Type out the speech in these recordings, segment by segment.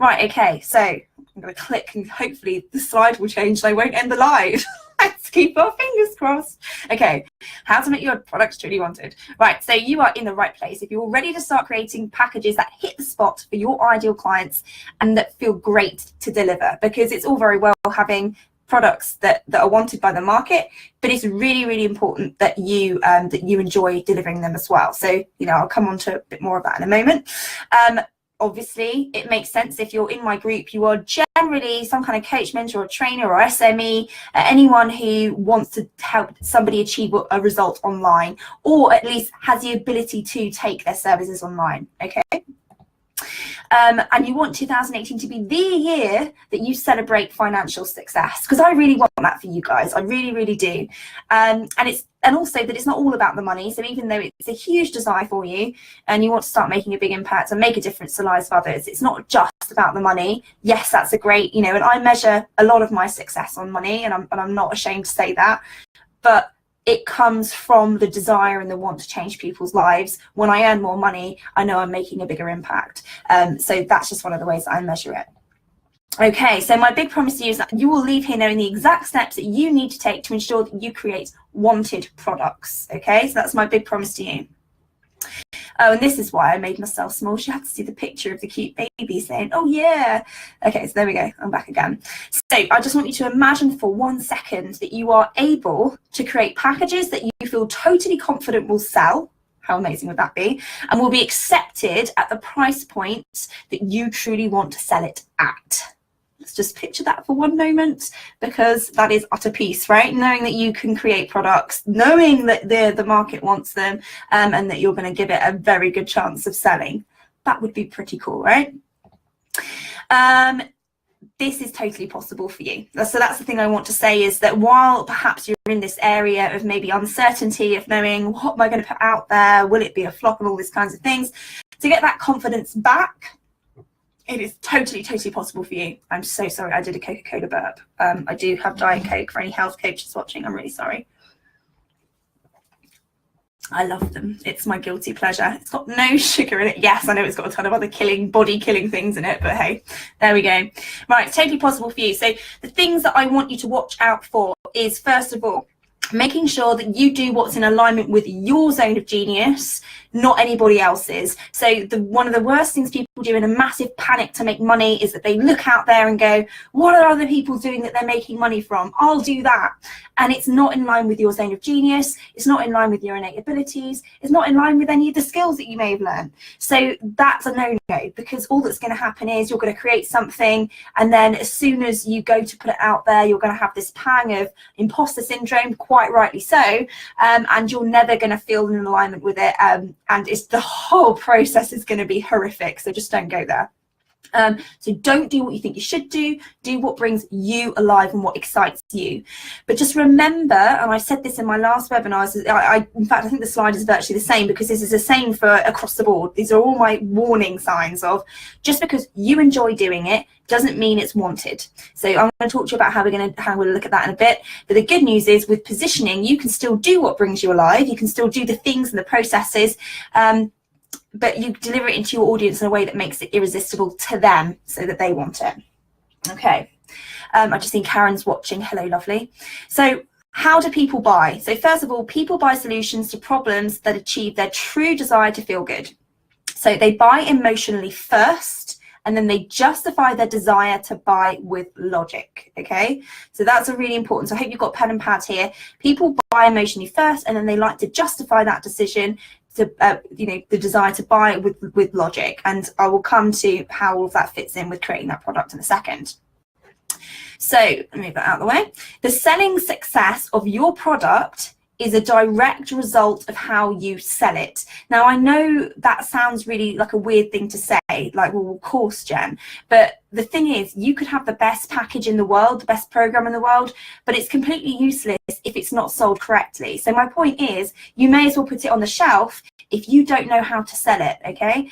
Right, okay, so I'm going to click and hopefully the slide will change and I won't end the live. Let's keep our fingers crossed. Okay, how to make your products truly wanted. Right, so you are in the right place. If you're ready to start creating packages that hit the spot for your ideal clients and that feel great to deliver, because it's all very well having products that are wanted by the market, but it's really, really important that you enjoy delivering them as well. So, you know, I'll come on to a bit more of that in a moment. Obviously, it makes sense if you're in my group, you are generally some kind of coach, mentor, or trainer, or SME, anyone who wants to help somebody achieve a result online, or at least has the ability to take their services online, okay? And you want 2018 to be the year that you celebrate financial success, because I really want that for you guys. I really, really do. And also that it's not all about the money. So even though it's a huge desire for you and you want to start making a big impact and make a difference to the lives of others, it's not just about the money. Yes, that's a great, you know, and I measure a lot of my success on money, and I'm not ashamed to say that, but it comes from the desire and the want to change people's lives. When I earn more money, I know I'm making a bigger impact. So that's just one of the ways that I measure it. Okay, so my big promise to you is that you will leave here knowing the exact steps that you need to take to ensure that you create wanted products. Okay, so that's my big promise to you. Oh, and this is why I made myself small. She had to see the picture of the cute baby saying, oh yeah. Okay, so there we go, I'm back again. So I just want you to imagine for 1 second that you are able to create packages that you feel totally confident will sell. How amazing would that be? And will be accepted at the price points that you truly want to sell it at. Let's just picture that for one moment, because that is utter peace, right? Knowing that you can create products, knowing that the market wants them, and that you're going to give it a very good chance of selling. That would be pretty cool, right? This is totally possible for you. So that's the thing I want to say, is that while perhaps you're in this area of maybe uncertainty of knowing what am I going to put out there, will it be a flop, and all these kinds of things, to get that confidence back, it is totally, totally possible for you. I'm so sorry, I did a Coca-Cola burp. I do have Diet Coke for any health coaches watching. I'm really sorry. I love them. It's my guilty pleasure. It's got no sugar in it. Yes, I know it's got a ton of other body killing things in it, but hey, there we go. Right, it's totally possible for you. So the things that I want you to watch out for is, first of all, making sure that you do what's in alignment with your zone of genius, not anybody else's. So one of the worst things people do in a massive panic to make money is that they look out there and go, what are other people doing that they're making money from? I'll do that. And it's not in line with your zone of genius. It's not in line with your innate abilities. It's not in line with any of the skills that you may have learned. So that's a no-no, because all that's going to happen is you're going to create something, and then as soon as you go to put it out there, you're going to have this pang of imposter syndrome, quite rightly so, and you're never going to feel in alignment with it, and the whole process is going to be horrific. So just don't go there. So don't do what you think you should do what brings you alive and what excites you. But just remember, and I said this in my last webinars, in fact I think the slide is virtually the same, because this is the same for across the board. These are all my warning signs of, just because you enjoy doing it doesn't mean it's wanted. So I'm going to talk to you about how we'll look at that in a bit. But the good news is, with positioning, you can still do what brings you alive. You can still do the things and the processes, but you deliver it into your audience in a way that makes it irresistible to them, so that they want it. Okay, I just think Karen's watching. Hello, lovely. So how do people buy? So first of all, people buy solutions to problems that achieve their true desire to feel good. So they buy emotionally first, and then they justify their desire to buy with logic. Okay, so that's a really important. So I hope you've got pen and pad here. People buy emotionally first, and then they like to justify that decision to, the desire to buy with logic. And I will come to how all of that fits in with creating that product in a second. So let me move that out of the way. The selling success of your product is a direct result of how you sell it. Now, I know that sounds really like a weird thing to say, like, well, of course, Jen, but the thing is, you could have the best package in the world, the best program in the world, but it's completely useless if it's not sold correctly. So my point is, you may as well put it on the shelf if you don't know how to sell it, okay?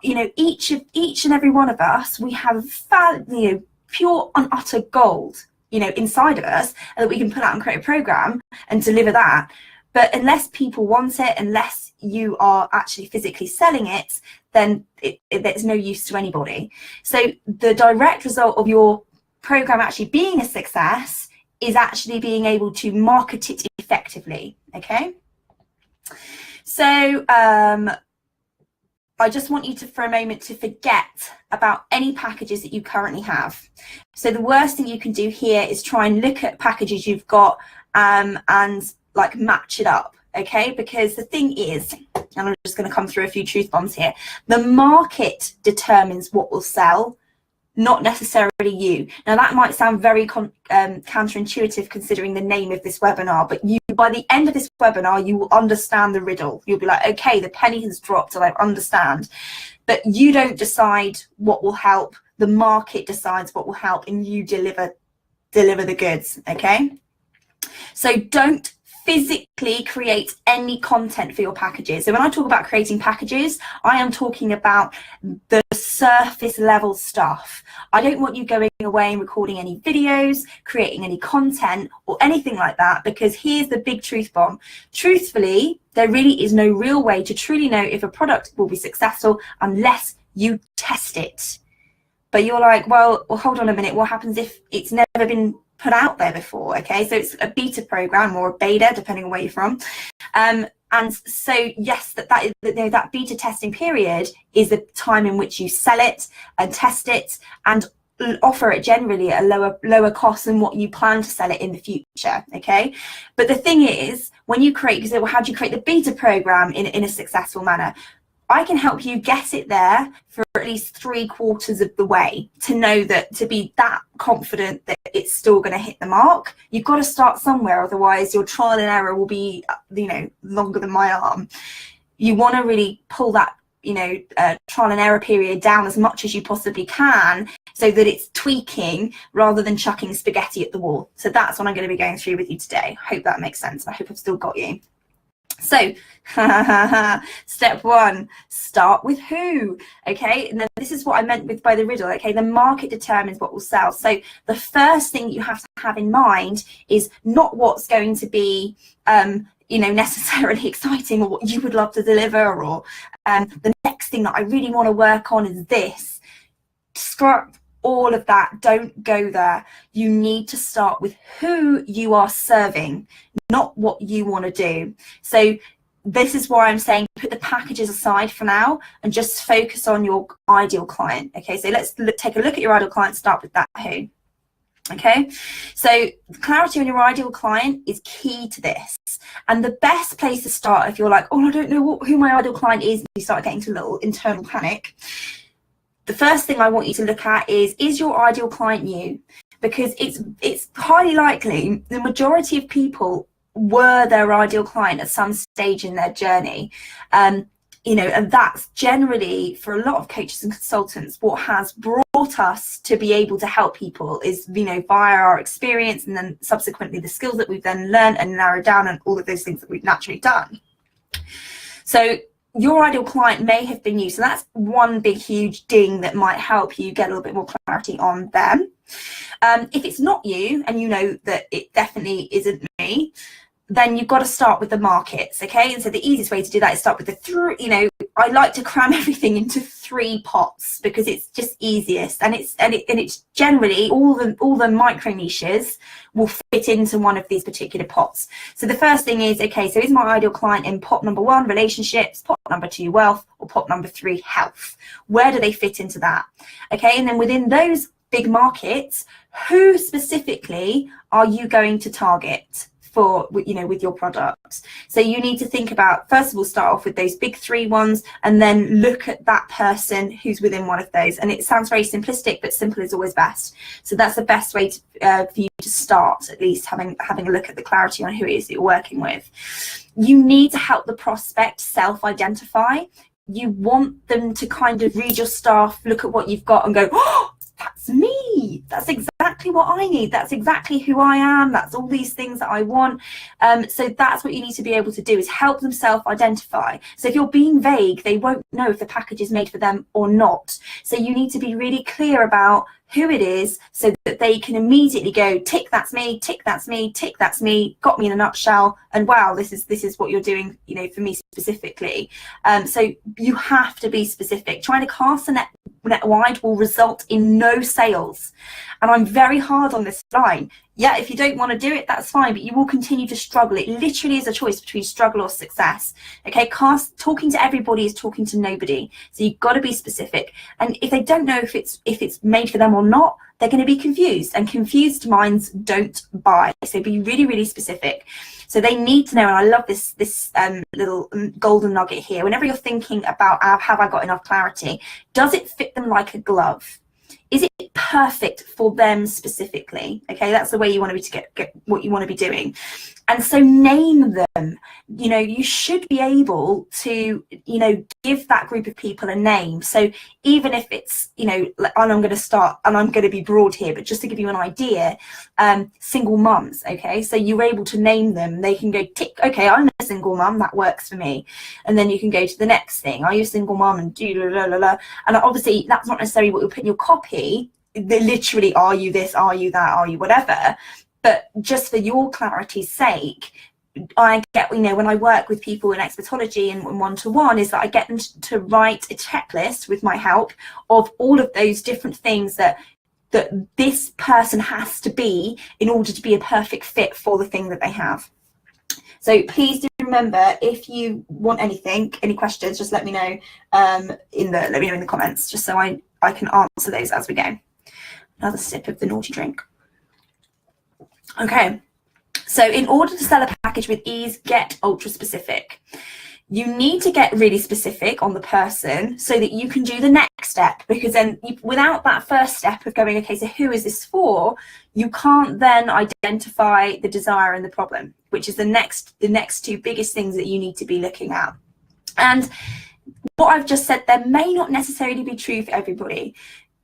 Each and every one of us, we have pure unutter gold, inside of us, and that we can put out and create a program and deliver that. But unless people want it, unless you are actually physically selling it, then there's no use to anybody. So the direct result of your program actually being a success is actually being able to market it effectively. Okay, so I just want you to, for a moment, to forget about any packages that you currently have. So the worst thing you can do here is try and look at packages you've got and like match it up, okay? Because the thing is, and I'm just going to come through a few truth bombs here, the market determines what will sell, not necessarily you. Now that might sound very counterintuitive considering the name of this webinar, but you, by the end of this webinar, you will understand the riddle. You'll be like, okay, the penny has dropped and I understand. But you don't decide what will help. The market decides what will help, and you deliver the goods, okay? So don't physically create any content for your packages. So when I talk about creating packages, I am talking about the surface level stuff. I don't want you going away and recording any videos, creating any content or anything like that, because here's the big truth bomb. Truthfully, there really is no real way to truly know if a product will be successful unless you test it. But you're like, well, hold on a minute, what happens if it's never been put out there before? Okay, so it's a beta program or a beta, depending on where you're from. And so yes, that beta testing period is the time in which you sell it and test it and offer it generally at a lower cost than what you plan to sell it in the future. Okay, but the thing is, when you create, because, well, how do you create the beta program in a successful manner? I can help you get it there for at least 3/4 of the way to know that, to be that confident that it's still going to hit the mark. You've got to start somewhere, otherwise your trial and error will be, longer than my arm. You want to really pull that, trial and error period down as much as you possibly can, so that it's tweaking rather than chucking spaghetti at the wall. So that's what I'm going to be going through with you today. I hope that makes sense. I hope I've still got you. So step one, start with who. Okay, and then this is what I meant by the riddle. Okay, the market determines what will sell. So the first thing you have to have in mind is not what's going to be necessarily exciting or what you would love to deliver, or the next thing that I really want to work on is this. Scrap all of that, don't go there. You need to start with who you are serving, not what you want to do. So this is why I'm saying put the packages aside for now and just focus on your ideal client. Okay, so let's take a look at your ideal client, start with that who. Okay, so clarity on your ideal client is key to this, and the best place to start, if you're like, oh, I don't know who my ideal client is, and you start getting to a little internal panic, the first thing I want you to look at is your ideal client you? Because it's highly likely the majority of people were their ideal client at some stage in their journey. And that's generally, for a lot of coaches and consultants, what has brought us to be able to help people is, via our experience, and then subsequently the skills that we've then learned and narrowed down, and all of those things that we've naturally done. So your ideal client may have been you. So that's one big, huge ding that might help you get a little bit more clarity on them. If it's not you, and you know that it definitely isn't me, then you've got to start with the markets, okay? And so the easiest way to do that is start with the I like to cram everything into 3 pots because it's just easiest, and it's generally all the micro niches will fit into one of these particular pots. So the first thing is, okay, so is my ideal client in pot number 1, relationships, pot number 2, wealth, or pot number 3, health? Where do they fit into that? Okay, and then within those big markets, who specifically are you going to target for, with your products? So you need to think about, first of all, start off with those big 3 ones, and then look at that person who's within one of those. And it sounds very simplistic, but simple is always best. So that's the best way for you to start, at least having a look at the clarity on who it is that you're working with. You need to help the prospect self-identify. You want them to kind of read your stuff, look at what you've got, and go, oh, that's me. That's exactly exactly what I need. That's exactly who I am. That's all these things that I want. So that's what you need to be able to do, is help them self-identify. So if you're being vague, they won't know if the package is made for them or not. So you need to be really clear about who it is, so that they can immediately go, tick, that's me, tick, that's me, tick, that's me, got me in a nutshell, and wow, this is what you're doing, you know, for me specifically. So you have to be specific. Trying to cast the net wide will result in no sales. And I'm very hard on this line. Yeah, if you don't want to do it, that's fine, but you will continue to struggle. It literally is a choice between struggle or success. Okay, talking to everybody is talking to nobody. So you've got to be specific. And if they don't know if it's made for them or not, they're going to be confused, and confused minds don't buy. So be really, really specific. So they need to know, and I love this little golden nugget here. Whenever you're thinking about, have I got enough clarity? Does it fit them like a glove? Is it perfect for them specifically? Okay, that's the way you want to be to get what you want to be doing. And so name them. You know, you should be able to, you know, give that group of people a name. So even if it's, you know, and I'm going to start, and I'm going to be broad here, but just to give you an idea, single mums. Okay, so you're able to name them. They can go tick, okay, I'm a single mum, that works for me. And then you can go to the next thing. Are you a single mum? And do la la la la. And obviously that's not necessarily what you'll put in your copy. They literally, are you this, are you that, are you whatever. But just for your clarity's sake, I get, you know, when I work with people in expertology and one-to-one, is that I get them to write a checklist with my help of all of those different things that this person has to be in order to be a perfect fit for the thing that they have. So please do remember, if you want anything, any questions, just let me know in the comments, just so I can answer those as we go. Another sip of the naughty drink. Okay, so in order to sell a package with ease, get ultra specific. You need to get really specific on the person so that you can do the next step, because then without that first step of going, okay, so who is this for, you can't then identify the desire and the problem, which is the next two biggest things that you need to be looking at. And what I've just said there may not necessarily be true for everybody.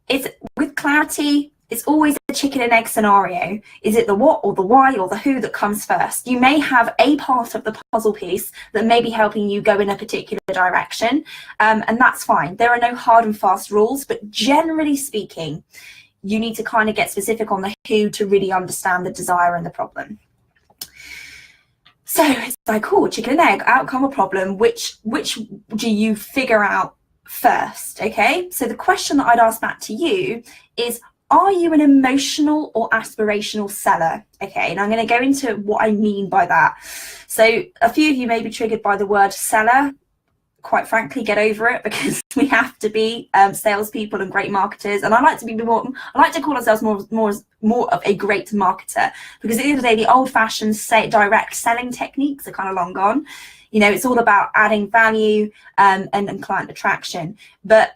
It's with clarity, it's always a chicken and egg scenario. Is it the what or the why or the who that comes first? You may have a part of the puzzle piece that may be helping you go in a particular direction, and that's fine. There are no hard and fast rules, but generally speaking, you need to kind of get specific on the who to really understand the desire and the problem. So it's like, cool, chicken and egg, outcome or problem, which do you figure out first? Okay, so the question that I'd ask back to you is, are you an emotional or aspirational seller? Okay, and I'm going to go into what I mean by that. So a few of you may be triggered by the word seller. Quite frankly, get over it, because we have to be salespeople and great marketers. And I like to call ourselves more of a great marketer, because at the end of the day, the old-fashioned direct selling techniques are kind of long gone. You know, it's all about adding value and client attraction. But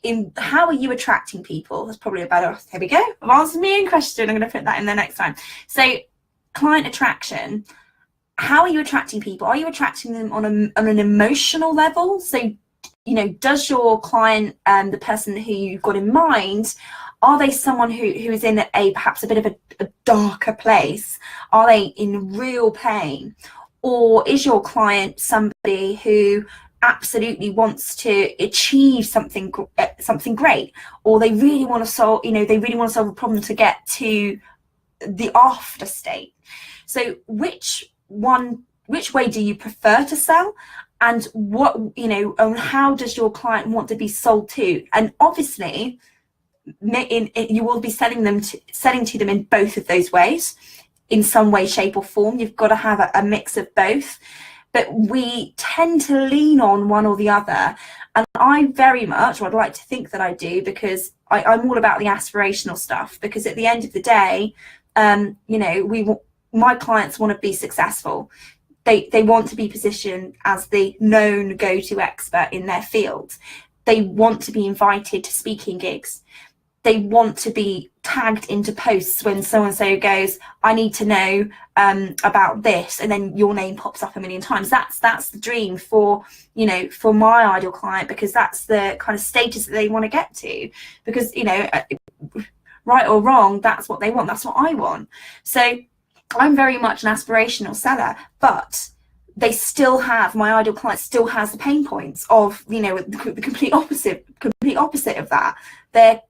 in how are you attracting people? That's probably a better, here we go, I've answered my own question, I'm going to put that in there next time. So client attraction, how are you attracting people? Are you attracting them on an emotional level? So, you know, does your client, the person who you've got in mind, are they someone who is in perhaps a bit of a darker place? Are they in real pain? Or is your client somebody who absolutely wants to achieve something great, or they really want to solve, you know, they really want to solve a problem to get to the after state? So which way do you prefer to sell, and what, you know, and how does your client want to be sold to? And obviously you will be selling to them in both of those ways, in some way, shape or form. You've got to have a mix of both. But we tend to lean on one or the other. And I very much, or I'd like to think that I do, because I'm all about the aspirational stuff. Because at the end of the day, you know, my clients want to be successful. They want to be positioned as the known go-to expert in their field. They want to be invited to speaking gigs. They want to be tagged into posts when so-and-so goes, I need to know about this, and then your name pops up a million times. That's the dream for, you know, for my ideal client, because that's the kind of status that they want to get to. Because, you know, right or wrong, that's what they want, that's what I want. So I'm very much an aspirational seller, but they still have, my ideal client still has the pain points of, you know, the complete opposite of that. They're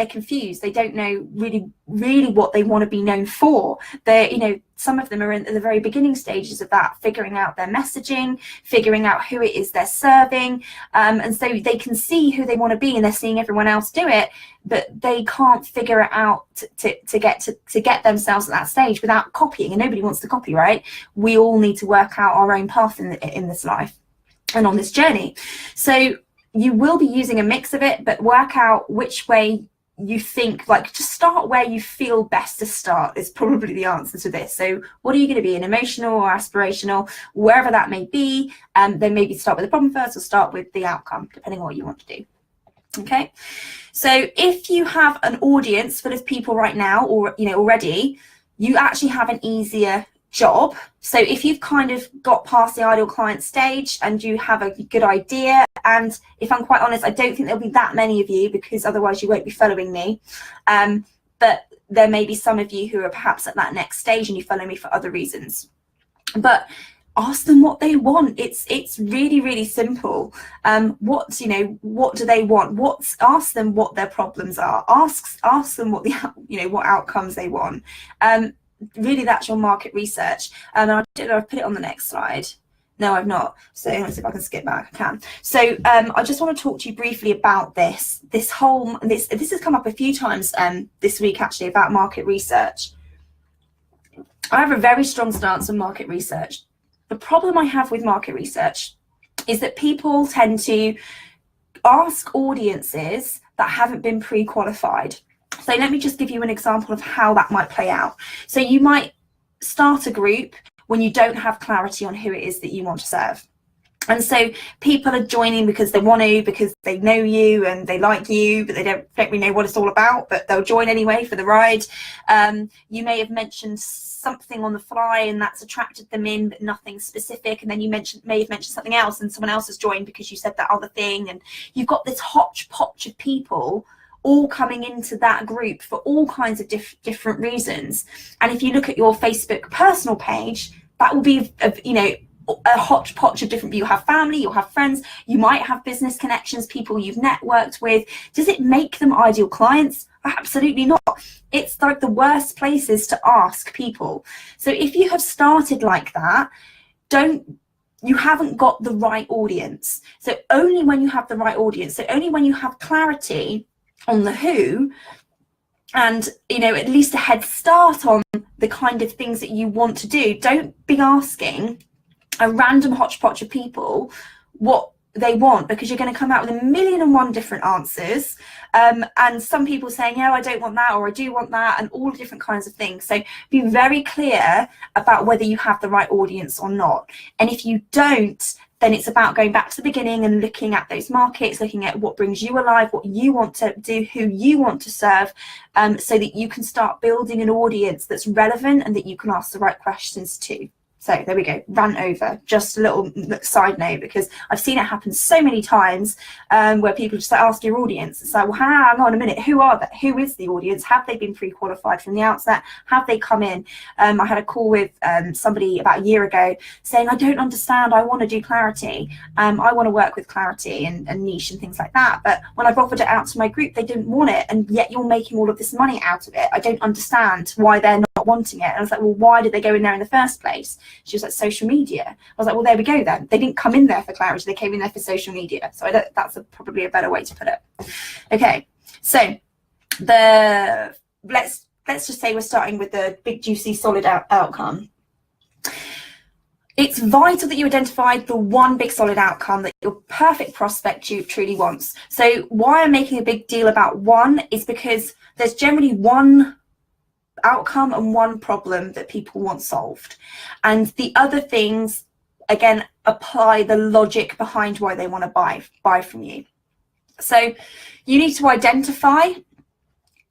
confused. They don't know really what they want to be known for. They're, you know, some of them are in the very beginning stages of that, figuring out their messaging, figuring out who it is they're serving, and so they can see who they want to be, and they're seeing everyone else do it, but they can't figure it out to get themselves at that stage without copying. And nobody wants to copy, right? We all need to work out our own path in this life and on this journey. So you will be using a mix of it, but work out which way you think, like, just start where you feel best to start is probably the answer to this. So what are you going to be, an emotional or aspirational, wherever that may be, then maybe start with the problem first or start with the outcome, depending on what you want to do. Okay, so if you have an audience full of people right now, or, you know, already, you actually have an easier job. So if you've kind of got past the ideal client stage and you have a good idea, and if I'm quite honest, I don't think there'll be that many of you, because otherwise you won't be following me, but there may be some of you who are perhaps at that next stage and you follow me for other reasons. But ask them what they want. It's really simple. What do they want? Ask them what their problems are. Ask them what what outcomes they want. Really, that's your market research. And I don't know, I've put it on the next slide. No, I've not. So let's see if I can skip back. I can. So I just want to talk to you briefly about this has come up a few times this week, actually, about market research. I have a very strong stance on market research. The problem I have with market research is that people tend to ask audiences that haven't been pre-qualified. So let me just give you an example of how that might play out. So you might start a group when you don't have clarity on who it is that you want to serve. And so people are joining because they want to, because they know you and they like you, but they don't really know what it's all about, but they'll join anyway for the ride. You may have mentioned something on the fly and that's attracted them in, but nothing specific. And then you may have mentioned something else and someone else has joined because you said that other thing. And you've got this hodgepodge of people all coming into that group for all kinds of different reasons. And if you look at your Facebook personal page, that will be a hodgepodge of different. You'll have family, you'll have friends, you might have business connections, people you've networked with. Does it make them ideal clients? Absolutely not. It's like the worst places to ask people. So if you have started like that, you haven't got the right audience. So only when you have the right audience, so only when you have clarity on the who, and at least a head start on the kind of things that you want to do, don't be asking a random hodgepodge of people what they want, because you're going to come out with 1,000,001 different answers, and some people saying, no, I don't want that, or I do want that, and all different kinds of things. So be very clear about whether you have the right audience or not. And if you don't, then it's about going back to the beginning and looking at those markets, looking at what brings you alive, what you want to do, who you want to serve, so that you can start building an audience that's relevant and that you can ask the right questions to. So there we go, ran over. Just a little side note, because I've seen it happen so many times, where people just ask your audience. It's like, well, hang on a minute, who are they? Who is the audience? Have they been pre-qualified from the outset? Have they come in? I had a call with somebody about a year ago saying, I don't understand, I want to do clarity. I want to work with clarity and niche and things like that. But when I've offered it out to my group, they didn't want it. And yet you're making all of this money out of it. I don't understand why they're not wanting it. And I was like, well, why did they go in there in the first place? She was like, social media. I was like, well, there we go then. They didn't come in there for clarity, they came in there for social media. So that's probably a better way to put it. Okay, so let's just say we're starting with the big, juicy, solid outcome. It's vital that you identify the one big solid outcome that your perfect prospect truly wants. So why I'm making a big deal about one is because there's generally one outcome and one problem that people want solved, and the other things, again, apply the logic behind why they want to buy from you. So you need to identify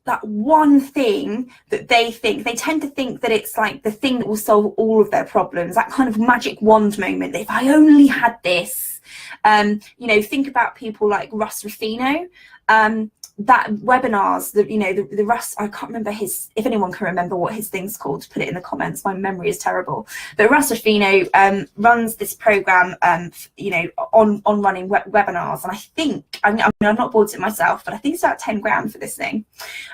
that one thing that they tend to think that it's like the thing that will solve all of their problems, that kind of magic wand moment. If I only had this, think about people like Russ Ruffino. that webinars, the Russ, I can't remember if anyone can remember what his thing's called, put it in the comments. My memory is terrible. But Russ Ruffino runs this program, on running webinars. And I think, I've not bought it myself, but I think it's about 10 grand for this thing.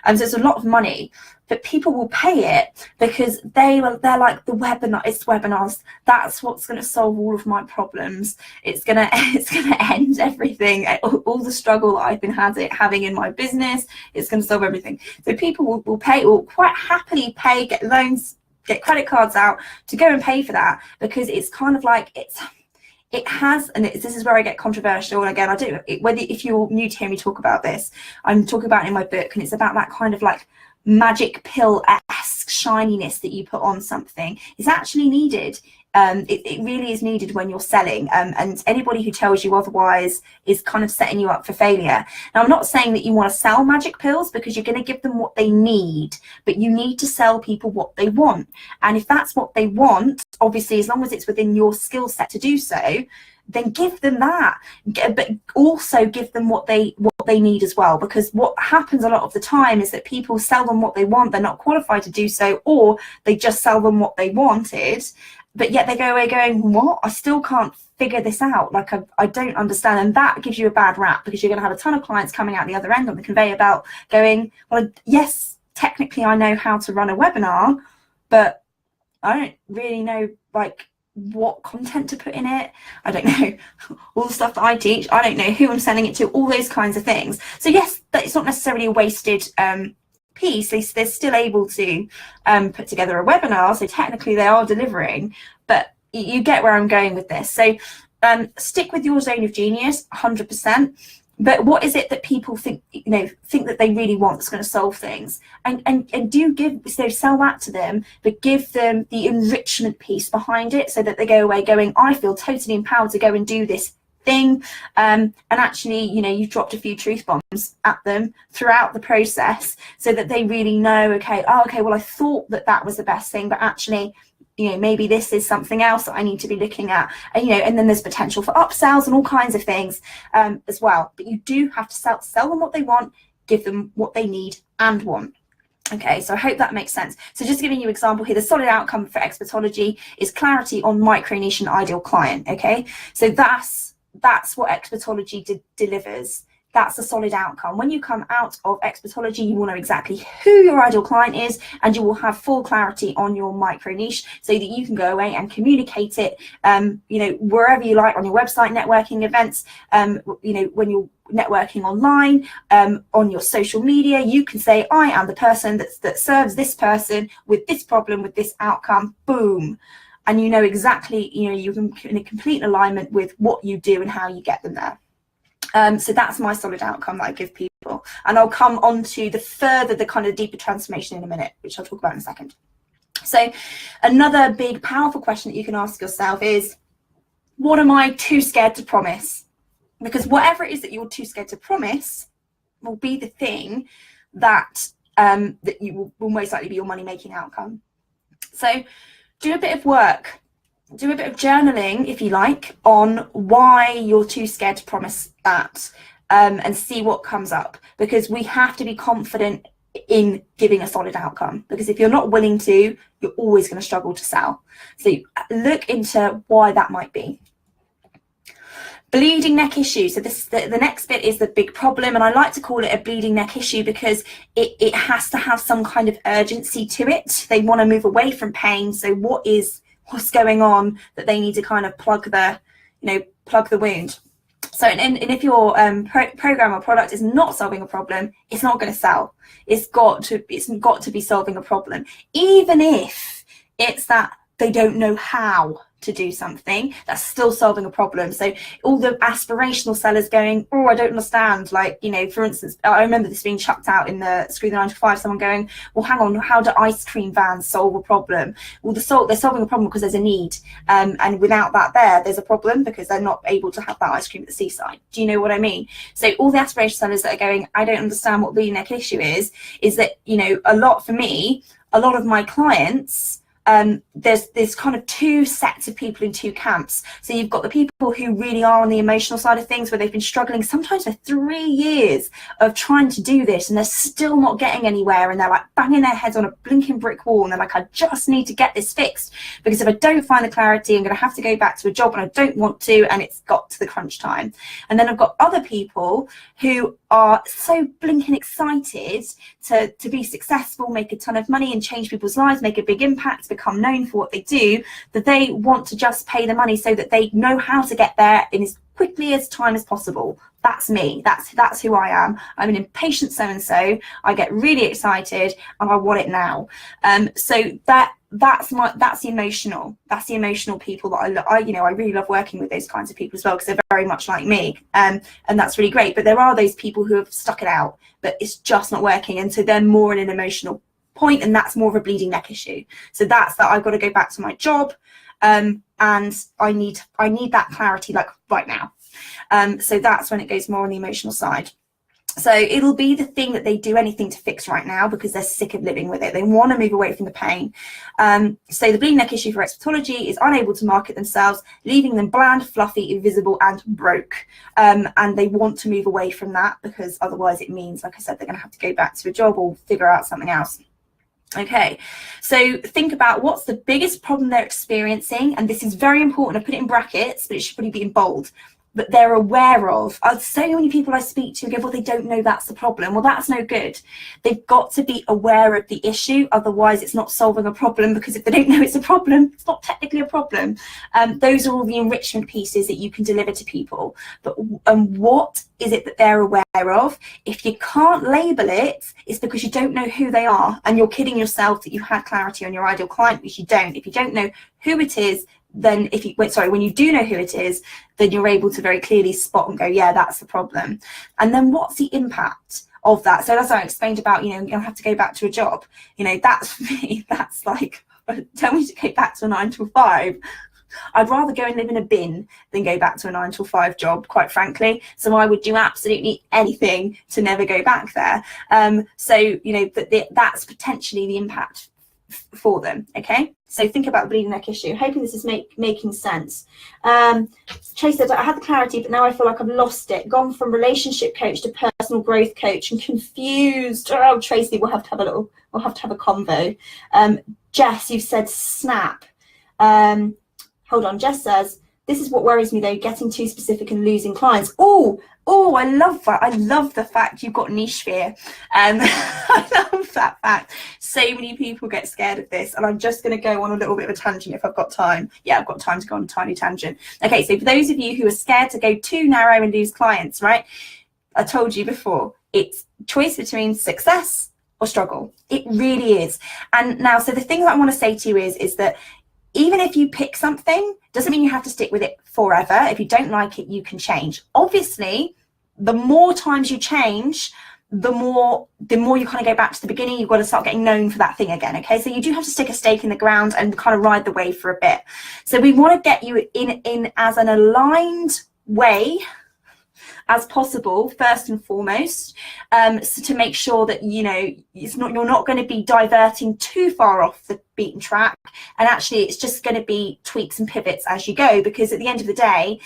So it's a lot of money. But people will pay it because they're like, the webinar, it's webinars. That's what's going to solve all of my problems. It's gonna end everything, all the struggle that I've been having in my business. It's going to solve everything. So people will pay, will quite happily pay, get loans, get credit cards out to go and pay for that, because it's kind of like it has, and this is where I get controversial. And again, if you're new to hear me talk about this, I'm talking about it in my book, and it's about that kind of like magic pill-esque shininess that you put on something is actually needed. It really is needed when you're selling, and anybody who tells you otherwise is kind of setting you up for failure. Now, I'm not saying that you want to sell magic pills, because you're going to give them what they need, but you need to sell people what they want. And if that's what they want, obviously, as long as it's within your skill set to do so, then give them that, but also give them what they need as well. Because what happens a lot of the time is that people sell them what they want, they're not qualified to do so, or they just sell them what they wanted, but yet they go away going, what? I still can't figure this out. Like, I don't understand. And that gives you a bad rap, because you're going to have a ton of clients coming out the other end on the conveyor belt going, well, yes, technically I know how to run a webinar, but I don't really know, like, what content to put in it. I don't know all the stuff that I teach. I don't know who I'm sending it to, all those kinds of things. So yes, it's not necessarily a wasted piece. They're still able to put together a webinar, so technically they are delivering, but you get where I'm going with this. So stick with your zone of genius 100%. But what is it that people think that they really want that's going to solve things? And do give, so sell that to them, but give them the enrichment piece behind it, so that they go away going, I feel totally empowered to go and do this thing. And actually, you've dropped a few truth bombs at them throughout the process, so that they really know, okay, well, I thought that was the best thing, but actually, maybe this is something else that I need to be looking at. And then there's potential for upsells and all kinds of things as well. But you do have to sell them what they want, give them what they need and want. Okay, so I hope that makes sense. So just giving you an example here, the solid outcome for expertology is clarity on micro niche and ideal client. Okay, so that's what expertology delivers. That's a solid outcome. When you come out of expertology, you will know exactly who your ideal client is, and you will have full clarity on your micro niche, so that you can go away and communicate it, wherever you like, on your website, networking events, when you're networking online, on your social media, you can say, I am the person that serves this person with this problem, with this outcome, boom. And you know exactly, you're in a complete alignment with what you do and how you get them there. So that's my solid outcome that I give people. And I'll come on to the kind of deeper transformation in a minute, which I'll talk about in a second. So another big, powerful question that you can ask yourself is, what am I too scared to promise? Because whatever it is that you're too scared to promise will be the thing that that you will most likely be your money-making outcome. So do a bit of work. Do a bit of journaling, if you like, on why you're too scared to promise that, and see what comes up. Because we have to be confident in giving a solid outcome. Because if you're not willing to, you're always going to struggle to sell. So look into why that might be. Bleeding neck issue. So the next bit is the big problem, and I like to call it a bleeding neck issue because it has to have some kind of urgency to it. They want to move away from pain. So what's going on that they need to kind of plug the wound. So and if your program or product is not solving a problem, it's not going to sell. It's got to be solving a problem, even if it's that they don't know how to do something. That's still solving a problem. So all the aspirational sellers going, oh, I don't understand, like, for instance, I remember this being chucked out in the Screw the 9 to 5, someone going, well, hang on, how do ice cream vans solve a problem? Well, they're solving a problem because there's a need, and without that there's a problem, because they're not able to have that ice cream at the seaside. Do you know what I mean? So all the aspirational sellers that are going, I don't understand what the neck issue is that, a lot of my clients there's kind of two sets of people in two camps. So you've got the people who really are on the emotional side of things, where they've been struggling sometimes for 3 years of trying to do this, and they're still not getting anywhere, and they're like banging their heads on a blinking brick wall, and they're like, I just need to get this fixed, because if I don't find the clarity, I'm going to have to go back to a job and I don't want to, and it's got to the crunch time. And then I've got other people who are so blinking excited to be successful, make a ton of money and change people's lives, make a big impact, become known for what they do, that they want to just pay the money so that they know how to get there in as quickly as time as possible. That's me. That's who I am. I'm an impatient so-and-so. I get really excited and I want it now. So that's the emotional people that I really love working with those kinds of people as well, because they're very much like me, and that's really great. But there are those people who have stuck it out, but it's just not working, and so they're more in an emotional point, and that's more of a bleeding neck issue. So that's that I've got to go back to my job, and I need that clarity like right now. So that's when it goes more on the emotional side. So it'll be the thing that they do anything to fix right now because they're sick of living with it. They want to move away from the pain. So the bleeding neck issue for expectology is unable to market themselves, leaving them bland, fluffy, invisible, and broke. And they want to move away from that because otherwise it means, like I said, they're going to have to go back to a job or figure out something else. Okay, so think about what's the biggest problem they're experiencing, and this is very important. I put it in brackets, but it should probably be in bold. But they're aware of. So many people I speak to go, well, they don't know that's the problem. Well, that's no good. They've got to be aware of the issue. Otherwise, it's not solving a problem, because if they don't know it's a problem, it's not technically a problem. Those are all the enrichment pieces that you can deliver to people. But what is it that they're aware of? If you can't label it, it's because you don't know who they are. And you're kidding yourself that you had clarity on your ideal client, which you don't. If you don't know who it is, then when you do know who it is, then you're able to very clearly spot and go, yeah, that's the problem. And then what's the impact of that? So as I explained about, you're going to have to go back to a job. That's for me, that's like, tell me to go back to a 9 to 5. I'd rather go and live in a bin than go back to a 9 to 5 job, quite frankly. So I would do absolutely anything to never go back there. That's potentially the impact for them. Okay, so think about the bleeding neck issue. Hoping this is making sense. Trace said, I had the clarity, but now I feel like I've lost it, gone from relationship coach to personal growth coach and confused. Oh, Tracy, we'll have to have a convo. Jess, you've said snap. Hold on, Jess says, this is what worries me though, getting too specific and losing clients. Oh, I love that. I love the fact you've got niche fear. I love that fact. So many people get scared of this, and I'm just going to go on a little bit of a tangent if I've got time. Yeah, I've got time to go on a tiny tangent. Okay, so for those of you who are scared to go too narrow and lose clients, right? I told you before, it's choice between success or struggle. It really is. And now, so the thing that I want to say to you is that even if you pick something, doesn't mean you have to stick with it forever. If you don't like it, you can change. Obviously, the more times you change, the more you kind of go back to the beginning. You've got to start getting known for that thing again. Okay, so you do have to stick a stake in the ground and kind of ride the wave for a bit. So we want to get you in as an aligned way as possible, first and foremost, so to make sure that you're not going to be diverting too far off the beaten track, and actually it's just going to be tweaks and pivots as you go, because at the end of the day,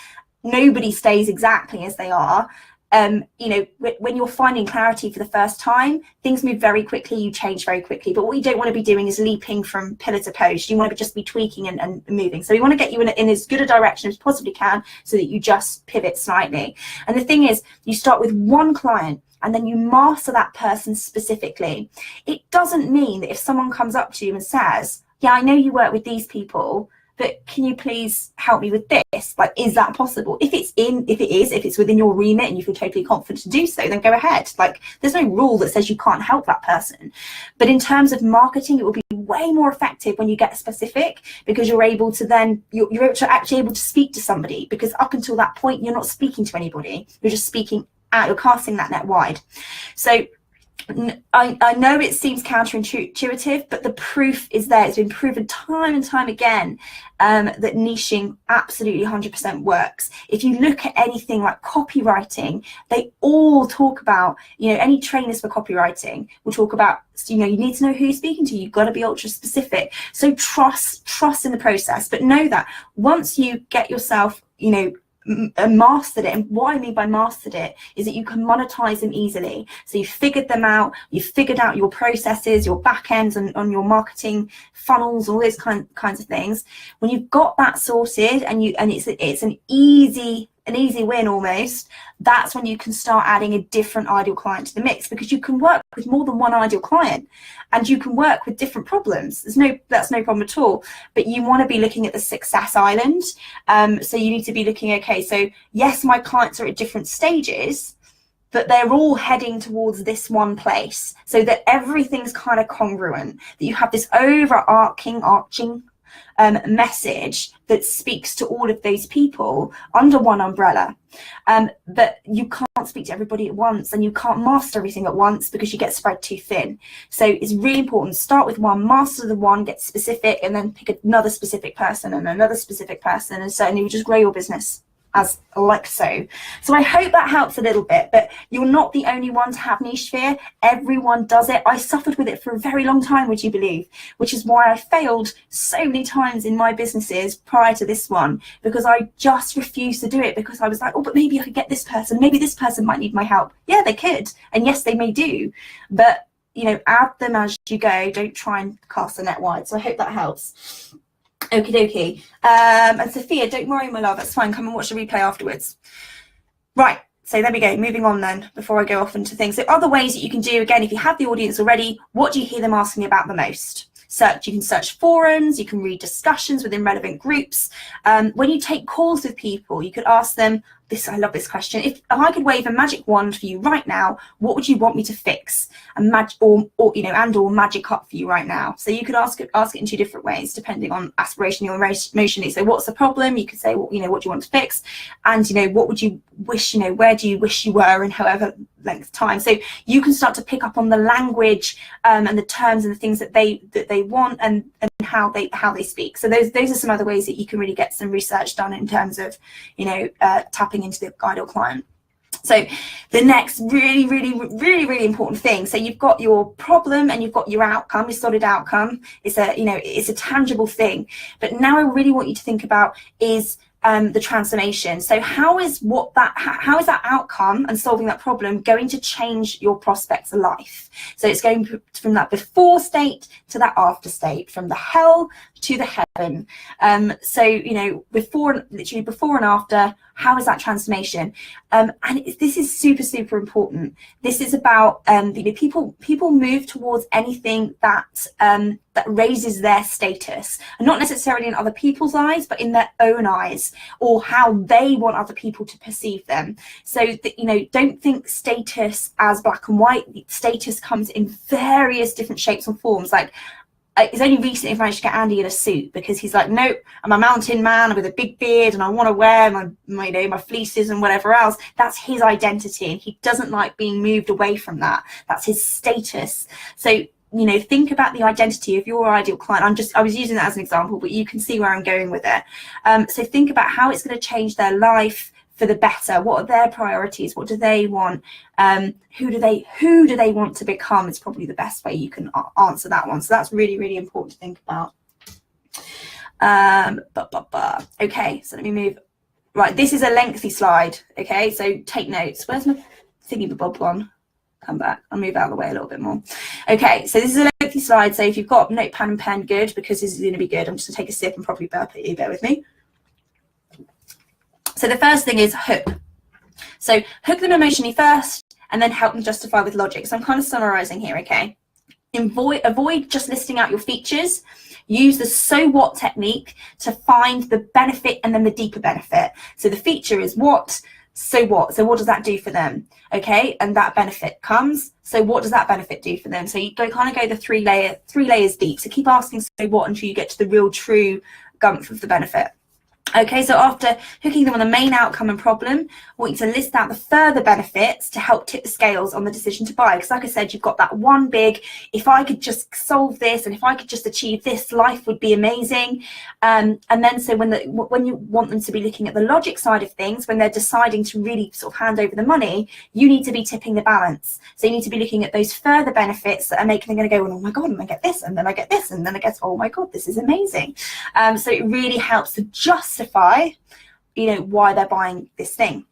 nobody stays exactly as they are. When you're finding clarity for the first time, things move very quickly, you change very quickly. But what you don't want to be doing is leaping from pillar to post. You want to just be tweaking and moving. So we want to get you in as good a direction as possibly can, so that you just pivot slightly. And the thing is, you start with one client and then you master that person specifically. It doesn't mean that if someone comes up to you and says, yeah, I know you work with these people, but can you please help me with this? Like, is that possible? If it's within your remit and you feel totally confident to do so, then go ahead. Like, there's no rule that says you can't help that person. But in terms of marketing, it will be way more effective when you get specific, because you're able to then, you're actually able to speak to somebody, because up until that point, you're not speaking to anybody. You're just speaking out, you're casting that net wide. So I know it seems counterintuitive, but the proof is there. It's been proven time and time again that niching absolutely 100% works. If you look at anything like copywriting, they all talk about, any trainers for copywriting will talk about, you need to know who you're speaking to. You've got to be ultra specific. So trust in the process, but know that once you get yourself, mastered it. And what I mean by mastered it is that you can monetize them easily. So you've figured them out, you've figured out your processes, your back ends, and on your marketing funnels, all those kinds of things. When you've got that sorted and it's an easy win almost, that's when you can start adding a different ideal client to the mix, because you can work with more than one ideal client and you can work with different problems. That's no problem at all. But you want to be looking at the success island. So you need to be looking, okay, so yes, my clients are at different stages, but they're all heading towards this one place, so that everything's kind of congruent, that you have this overarching message that speaks to all of those people under one umbrella. But you can't speak to everybody at once, and you can't master everything at once because you get spread too thin. So it's really important, start with one, master the one, get specific, and then pick another specific person and another specific person, and certainly you just grow your business as like so. So I hope that helps a little bit, but you're not the only one to have niche fear. Everyone does it. I suffered with it for a very long time, would you believe? Which is why I failed so many times in my businesses prior to this one, because I just refused to do it, because I was like, oh, but maybe I could get this person, maybe this person might need my help. Yeah, they could, and yes, they may do, but add them as you go. Don't try and cast the net wide. So I hope that helps. Okie dokie. And Sophia, don't worry, my love, that's fine. Come and watch the replay afterwards. Right, so there we go. Moving on then, before I go off into things. So other ways that you can do, again, if you have the audience already, what do you hear them asking about the most? You can search forums, you can read discussions within relevant groups. When you take calls with people, you could ask them, I love this question. If I could wave a magic wand for you right now, what would you want me to fix? And or magic up for you right now. So you could ask it in two different ways, depending on aspiration or emotionally. So what's the problem? You could say, well, what do you want to fix? And what would you wish, where do you wish you were in however length of time? So you can start to pick up on the language and the terms and the things that they want and how they speak. So those are some other ways that you can really get some research done in terms of tapping into the ideal client. So the next really important thing, so you've got your problem and you've got your outcome, your solid outcome. It's a tangible thing, but now I really want you to think about is the transformation. So how is that outcome and solving that problem going to change your prospect's life? So it's going from that before state to that after state, from the hell to the heaven. So before and after, how is that transformation? And this is super important. This is about people move towards anything that raises their status, and not necessarily in other people's eyes, but in their own eyes, or how they want other people to perceive them. So don't think status as black and white. Status comes in various different shapes and forms. Like, it's only recently managed to get Andy in a suit, because he's like, nope, I'm a mountain man with a big beard and I want to wear my fleeces and whatever else. That's his identity, and he doesn't like being moved away from that. That's his status. So think about the identity of your ideal client. I was using that as an example, but you can see where I'm going with it. So think about how it's going to change their life for the better. What are their priorities? What do they want? Who do they want to become? It's probably the best way you can answer that one. So that's really important to think about. Okay, so let me move. Right, this is a lengthy slide. Okay, so take notes. Where's my thingy bob one? Come back. I'll move out of the way a little bit more. Okay, so this is a lengthy slide. So if you've got notepad and pen, good, because this is going to be good. I'm just going to take a sip and probably burp at you. Bear with me. So the first thing is hook. So hook them emotionally first, and then help them justify with logic. So I'm kind of summarizing here, okay? Avoid just listing out your features. Use the so what technique to find the benefit and then the deeper benefit. So the feature is what, so what? So what does that do for them? Okay, and that benefit comes. So what does that benefit do for them? So you kind of go the three layers deep. So keep asking so what until you get to the real true gumph of the benefit. Okay, so after hooking them on the main outcome and problem, I want you to list out the further benefits to help tip the scales on the decision to buy. Because like I said, you've got that one big, if I could just solve this and if I could just achieve this, life would be amazing. And then so when you want them to be looking at the logic side of things, when they're deciding to really sort of hand over the money, you need to be tipping the balance. So you need to be looking at those further benefits that are making them going to go, oh my God, and I get this, and then I get this, and then I get, oh my God, this is amazing. So it really helps to justify, why they're buying this thing.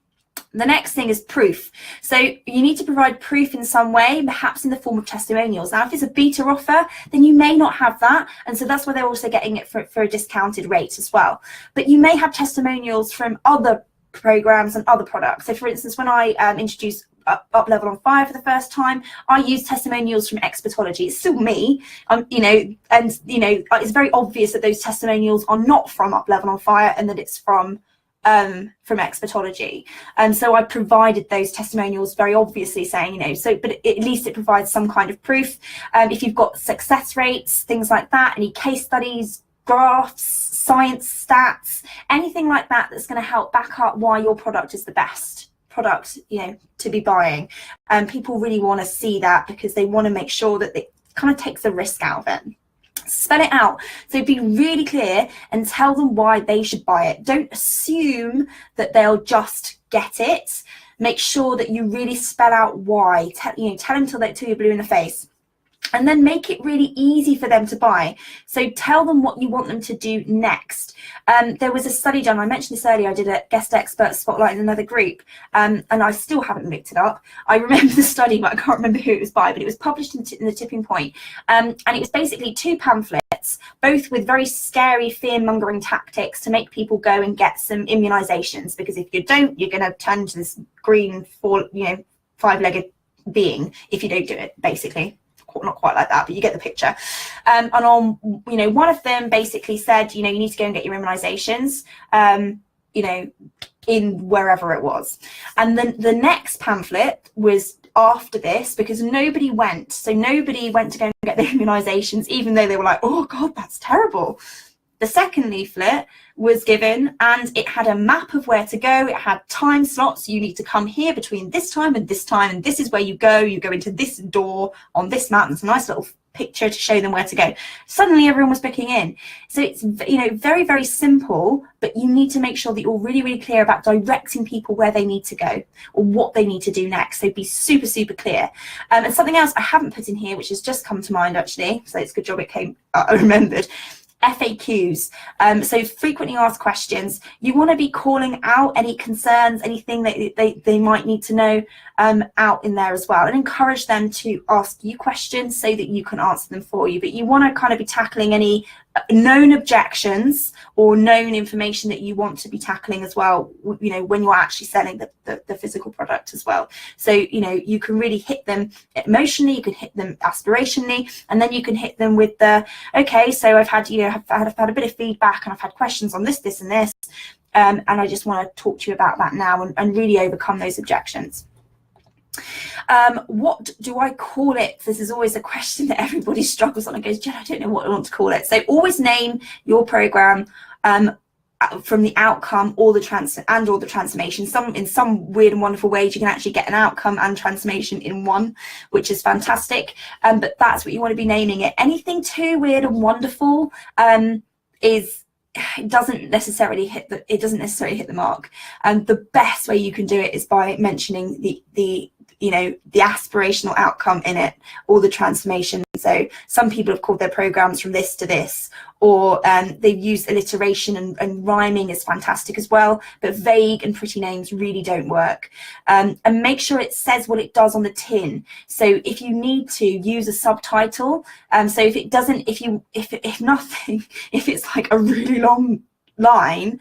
The next thing is proof. So you need to provide proof in some way, perhaps in the form of testimonials. Now, if it's a beta offer, then you may not have that. And so that's why they're also getting it for a discounted rate as well. But you may have testimonials from other programs and other products. So for instance, when I introduced Up Level on Fire for the first time, I used testimonials from Expertology. It's still me, it's very obvious that those testimonials are not from Up Level on Fire and that it's from Expertology. So I provided those testimonials very obviously saying, but at least it provides some kind of proof. If you've got success rates, things like that, any case studies, graphs, science stats, anything like that that's going to help back up why your product is the best product to be buying. People really want to see that because they want to make sure that it kind of takes the risk out of it. Spell it out. So be really clear and tell them why they should buy it. Don't assume that they'll just get it. Make sure that you really spell out why. Tell them till you're blue in the face. And then make it really easy for them to buy. So tell them what you want them to do next. There was a study done, I mentioned this earlier, I did a guest expert spotlight in another group, and I still haven't looked it up. I remember the study, but I can't remember who it was by, but it was published in the Tipping Point. And it was basically 2 pamphlets, both with very scary fear-mongering tactics to make people go and get some immunizations, because if you don't, you're going to turn into this green, 5-legged being if you don't do it, basically. Not quite like that, but you get the picture. And on, one of them basically said, you need to go and get your immunizations, in wherever it was. And then the next pamphlet was after this, because nobody went. So nobody went to go and get their immunizations, even though they were like, oh God, that's terrible. The second leaflet was given and it had a map of where to go. It had time slots. You need to come here between this time, and this is where you go. You go into this door on this map. There's a nice little picture to show them where to go. Suddenly everyone was booking in. So it's, very, very simple, but you need to make sure that you're really, really clear about directing people where they need to go or what they need to do next. So be super, super clear. And something else I haven't put in here, which has just come to mind actually, so it's a good job it came, I remembered. FAQs, so frequently asked questions. You want to be calling out any concerns, anything that they might need to know out in there as well, and encourage them to ask you questions so that you can answer them for you. But you want to kind of be tackling any known objections or known information that you want to be tackling as well, when you're actually selling the physical product as well. So you can really hit them emotionally, you can hit them aspirationally, and then you can hit them with the, okay, so I've had I've had a bit of feedback and I've had questions on this and this, and I just want to talk to you about that now and really overcome those objections. What do I call it? This is always a question that everybody struggles on and goes, Jen, I don't know what I want to call it. So always name your program from the outcome or the transformation. In some weird and wonderful ways, you can actually get an outcome and transformation in one, which is fantastic. But that's what you want to be naming it. Anything too weird and wonderful it doesn't necessarily hit the mark. The best way you can do it is by mentioning the aspirational outcome in it, or the transformation. So some people have called their programs from this to this, or they've used alliteration and rhyming is fantastic as well, but vague and pretty names really don't work. And make sure it says what it does on the tin. So if you need to, use a subtitle. So if it doesn't, if nothing, if it's like a really long line,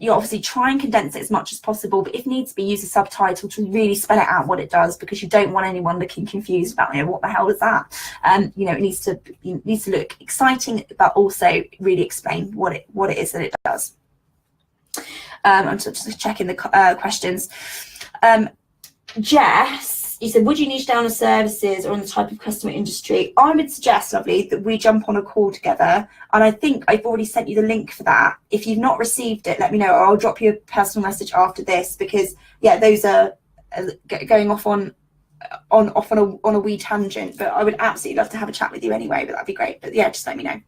you obviously try and condense it as much as possible, but if needs be, use a subtitle to really spell it out what it does, because you don't want anyone looking confused about, what the hell is that? It needs to look exciting, but also really explain what it is that it does. I'm just checking the questions. Jess You said, would you niche down on services or on the type of customer industry? I would suggest, lovely, that we jump on a call together. And I think I've already sent you the link for that. If you've not received it, let me know, or I'll drop you a personal message after this, because yeah, those are going off on a wee tangent, but I would absolutely love to have a chat with you anyway, but that'd be great. But yeah, just let me know.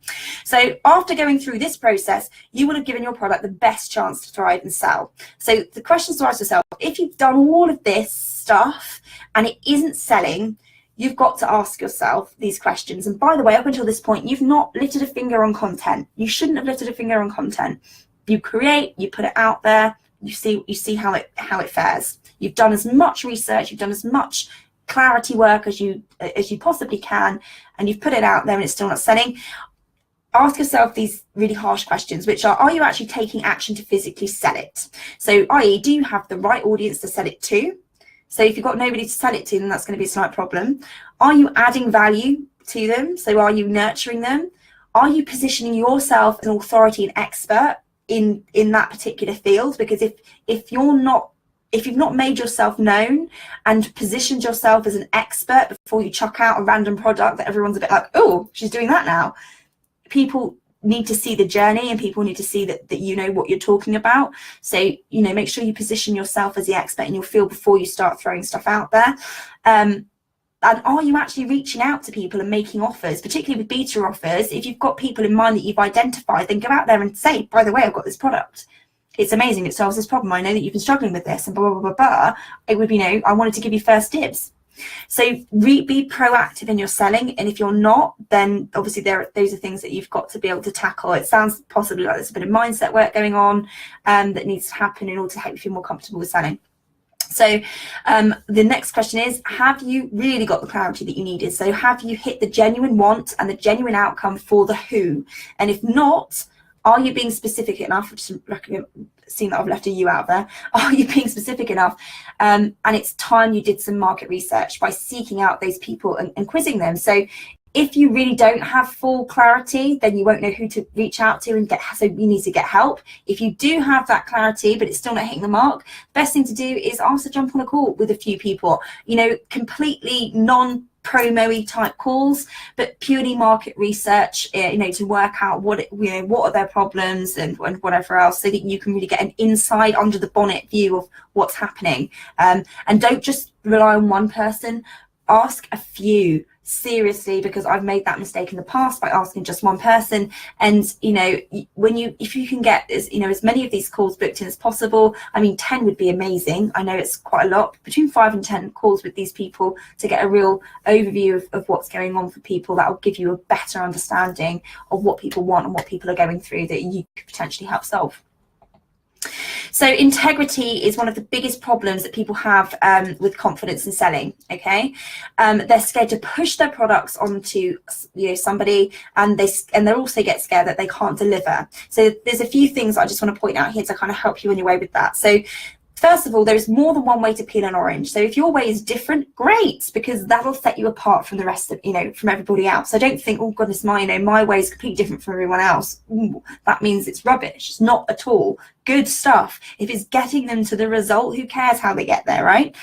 So after going through this process, you will have given your product the best chance to thrive and sell. So the questions to ask yourself, if you've done all of this stuff and it isn't selling, you've got to ask yourself these questions. And by the way, up until this point, you've not lifted a finger on content. You shouldn't have lifted a finger on content. You create, you put it out there, you see how it fares. You've done as much research, you've done as much clarity work as you possibly can, and you've put it out there and it's still not selling. Ask yourself these really harsh questions, which are you actually taking action to physically sell it? So, i.e., do you have the right audience to sell it to? So if you've got nobody to sell it to, then that's going to be a slight problem. Are you adding value to them? So are you nurturing them? Are you positioning yourself as an authority and expert in that particular field? Because if you've not made yourself known and positioned yourself as an expert before you chuck out a random product that everyone's a bit like, oh, she's doing that now. People need to see the journey, and people need to see that you know what you're talking about. So, make sure you position yourself as the expert in your field before you start throwing stuff out there. And are you actually reaching out to people and making offers, particularly with beta offers? If you've got people in mind that you've identified, then go out there and say, by the way, I've got this product. It's amazing. It solves this problem. I know that you've been struggling with this and blah, blah, blah, blah. It would be, I wanted to give you first dibs. So be proactive in your selling. And if you're not, then obviously those are things that you've got to be able to tackle. It sounds possibly like there's a bit of mindset work going on that needs to happen in order to help you feel more comfortable with selling. So the next question is, have you really got the clarity that you needed? So have you hit the genuine want and the genuine outcome for the who? And if not, are you being specific enough? Just seeing that I've left a you out there. Are you being specific enough? And it's time you did some market research by seeking out those people and quizzing them. So if you really don't have full clarity, then you won't know who to reach out to and so you need to get help. If you do have that clarity, but it's still not hitting the mark, best thing to do is ask to jump on a call with a few people, completely non-promo-y type calls, but purely market research, to work out what are their problems and whatever else, so that you can really get an inside under the bonnet view of what's happening. And don't just rely on one person, ask a few. Seriously, because I've made that mistake in the past by asking just one person. And if you can get as many of these calls booked in as possible, 10 would be amazing. I know it's quite a lot, between 5 and 10 calls with these people to get a real overview of what's going on for people. That will give you a better understanding of what people want and what people are going through that you could potentially help solve. So integrity is one of the biggest problems that people have with confidence in selling. Okay, they're scared to push their products onto somebody, and they also get scared that they can't deliver. So there's a few things I just want to point out here to kind of help you on your way with that. So first of all, there is more than one way to peel an orange. So if your way is different, great, because that'll set you apart from the rest of, from everybody else. So don't think, oh goodness, my way is completely different from everyone else. Ooh, that means it's rubbish. It's not at all. Good stuff. If it's getting them to the result, who cares how they get there, right?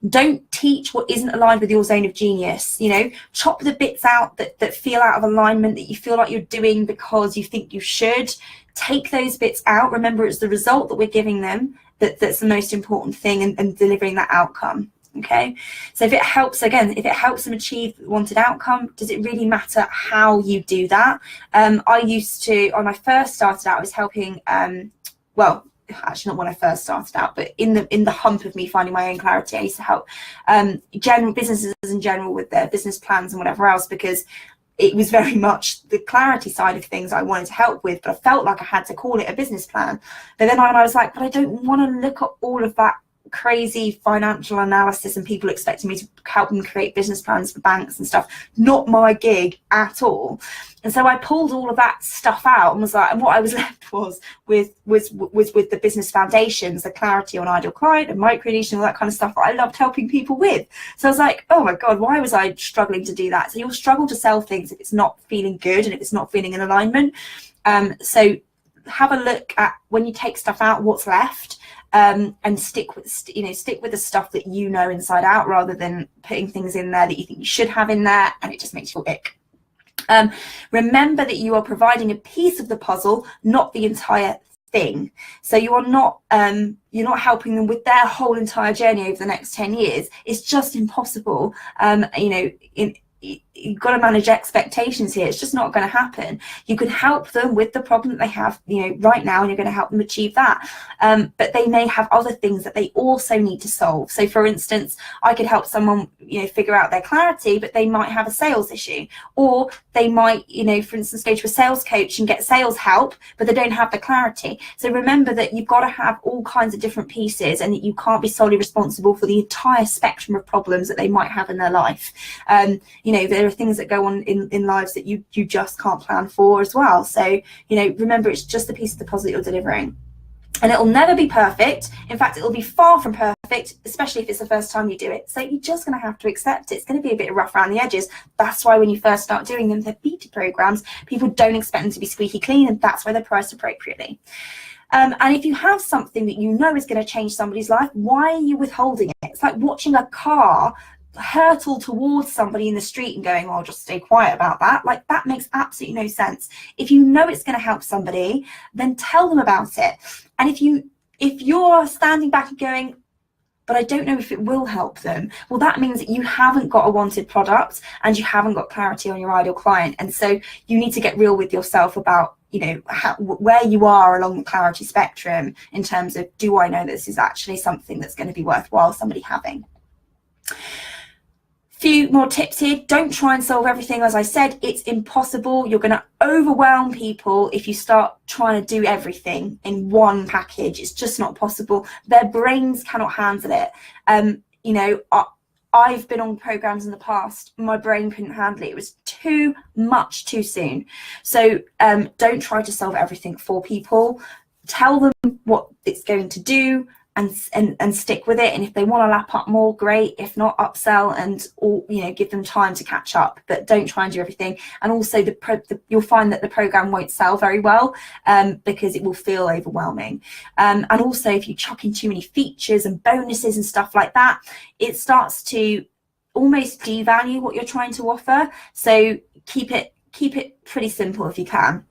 Don't teach what isn't aligned with your zone of genius. Chop the bits out that feel out of alignment, that you feel like you're doing because you think you should. Take those bits out. Remember, it's the result that we're giving them that's the most important thing, and delivering that outcome. Okay, so if it helps them achieve the wanted outcome, does it really matter how you do that? I used to, when I first started out, I was helping actually not when I first started out, but in the hump of me finding my own clarity, I used to help general businesses in general with their business plans and whatever else, because it was very much the clarity side of things I wanted to help with, but I felt like I had to call it a business plan. But then I was like, but I don't want to look at all of that crazy financial analysis and people expecting me to help them create business plans for banks and stuff. Not my gig at all. And so I pulled all of that stuff out and was like, and what I was left was with the business foundations, the clarity on ideal client and micro niche and all that kind of stuff that I loved helping people with. So I was like, oh my God, why was I struggling to do that? So you'll struggle to sell things if it's not feeling good and if it's not feeling in alignment. So have a look at, when you take stuff out, what's left. and stick with the stuff that you know inside out, rather than putting things in there that you think you should have in there and it just makes you ick. Remember that you are providing a piece of the puzzle, not the entire thing. So you're not helping them with their whole entire journey over the next 10 years. It's just impossible. You've got to manage expectations here. It's just not going to happen. You can help them with the problem that they have, right now, and you're going to help them achieve that. But they may have other things that they also need to solve. So for instance, I could help someone, figure out their clarity, but they might have a sales issue, or they might, for instance, go to a sales coach and get sales help, but they don't have the clarity. So remember that you've got to have all kinds of different pieces, and that you can't be solely responsible for the entire spectrum of problems that they might have in their life. There are things that go on in lives that you just can't plan for as well. So, remember, it's just a piece of the puzzle that you're delivering. And it'll never be perfect. In fact, it'll be far from perfect, especially if it's the first time you do it. So you're just going to have to accept it. It's going to be a bit rough around the edges. That's why when you first start doing them, they're beta programs. People don't expect them to be squeaky clean, and that's why they're priced appropriately. And if you have something that you know is going to change somebody's life, why are you withholding it? It's like watching a car hurtle towards somebody in the street and going, I'll just stay quiet about that. Like, that makes absolutely no sense. If you know it's going to help somebody, then tell them about it. And if you're standing back and going, but I don't know if it will help them, well, that means that you haven't got a wanted product and you haven't got clarity on your ideal client. And so you need to get real with yourself about where you are along the clarity spectrum in terms of, do I know this is actually something that's going to be worthwhile somebody having? Few more tips here. Don't try and solve everything. As I said, it's impossible. You're going to overwhelm people if you start trying to do everything in one package. It's just not possible. Their brains cannot handle it. I've been on programs in the past. My brain couldn't handle it. It was too much too soon. So don't try to solve everything for people. Tell them what it's going to do, and stick with it. And if they want to lap up more, great. If not, upsell and give them time to catch up, but don't try and do everything. And also you'll find that the program won't sell very well because it will feel overwhelming. And also, if you chuck in too many features and bonuses and stuff like that, it starts to almost devalue what you're trying to offer. So keep it pretty simple if you can.